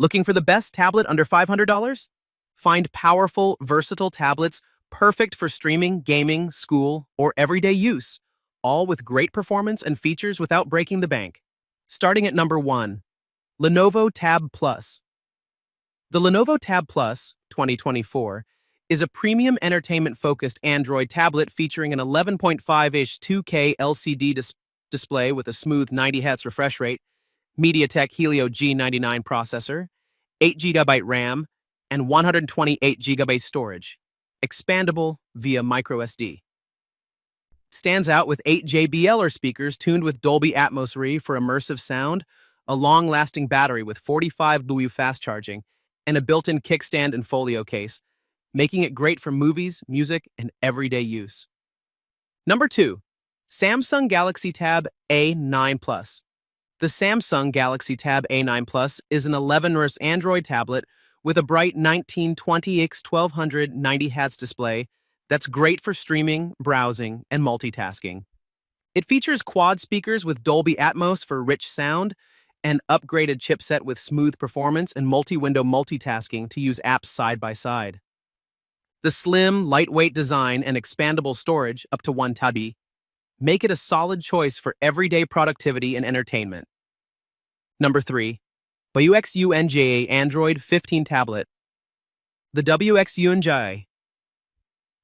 Looking for the best tablet under $500? Find powerful, versatile tablets perfect for streaming, gaming, school, or everyday use, all with great performance and features without breaking the bank. Starting at number 1, Lenovo Tab Plus. The Lenovo Tab Plus 2024 is a premium entertainment-focused Android tablet featuring an 11.5-inch 2K LCD display with a smooth 90 Hz refresh rate, MediaTek Helio G99 processor, 8GB RAM, and 128GB storage, expandable via microSD. Stands out with 8 JBL speakers tuned with Dolby Atmos Re for immersive sound, a long-lasting battery with 45W fast charging, and a built-in kickstand and folio case, making it great for movies, music, and everyday use. Number 2, Samsung Galaxy Tab A9 Plus. The Samsung Galaxy Tab A9 Plus is an 11-inch Android tablet with a bright 1920x1200 90 Hz display that's great for streaming, browsing, and multitasking. It features quad speakers with Dolby Atmos for rich sound, an upgraded chipset with smooth performance and multi-window multitasking to use apps side by side. The slim, lightweight design and expandable storage, up to 1 TB, make it a solid choice for everyday productivity and entertainment. Number 3, WXUNJA Android 15 Tablet. The WXUNJA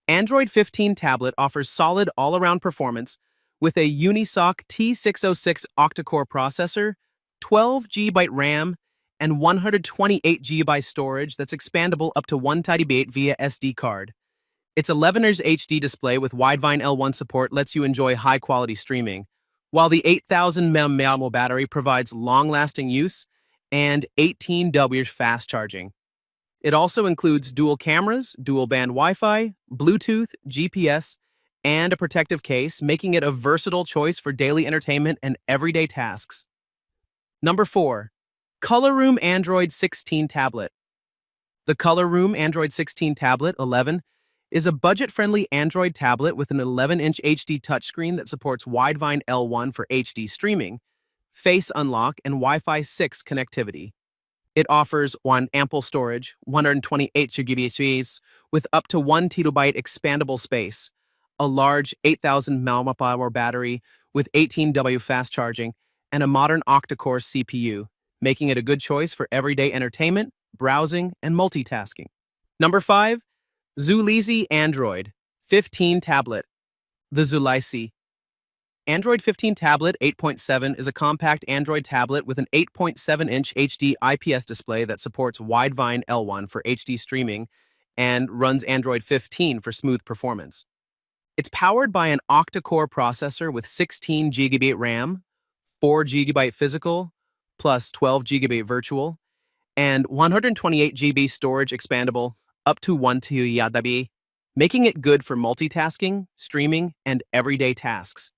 Android 15 tablet offers solid all-around performance with a Unisoc T606 octa-core processor, 12GB RAM, and 128GB storage that's expandable up to 1 TB via SD card. Its 11-inch HD display with Widevine L1 support lets you enjoy high-quality streaming, while the 8000 mAh battery provides long-lasting use and 18W fast charging. It also includes dual cameras, dual-band Wi-Fi, Bluetooth, GPS, and a protective case, making it a versatile choice for daily entertainment and everyday tasks. Number 4, COLORROOM Android 16 Tablet. The COLORROOM Android 16 Tablet 11 is a budget-friendly Android tablet with an 11-inch HD touchscreen that supports Widevine L1 for HD streaming, Face Unlock, and Wi-Fi 6 connectivity. It offers ample storage, 128GB space, with up to 1 TB expandable space, a large 8000 mAh battery with 18W fast charging, and a modern octa-core CPU, making it a good choice for everyday entertainment, browsing, and multitasking. Number 5, Zuleisy Android 15 Tablet. The Zuleisy Android 15 Tablet 8.7 is a compact Android tablet with an 8.7-inch HD IPS display that supports Widevine L1 for HD streaming and runs Android 15 for smooth performance. It's powered by an octa-core processor with 16GB RAM, 4GB physical, plus 12GB virtual, and 128GB storage expandable up to 1 TB, making it good for multitasking, streaming, and everyday tasks.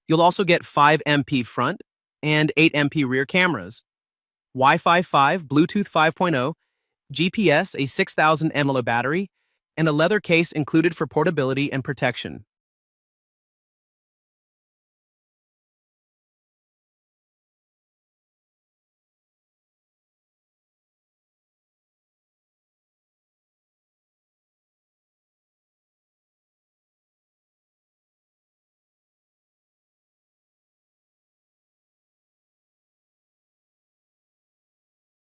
You'll also get 5MP front and 8MP rear cameras, Wi-Fi 5, Bluetooth 5.0, GPS, a 6000 mAh battery, and a leather case included for portability and protection.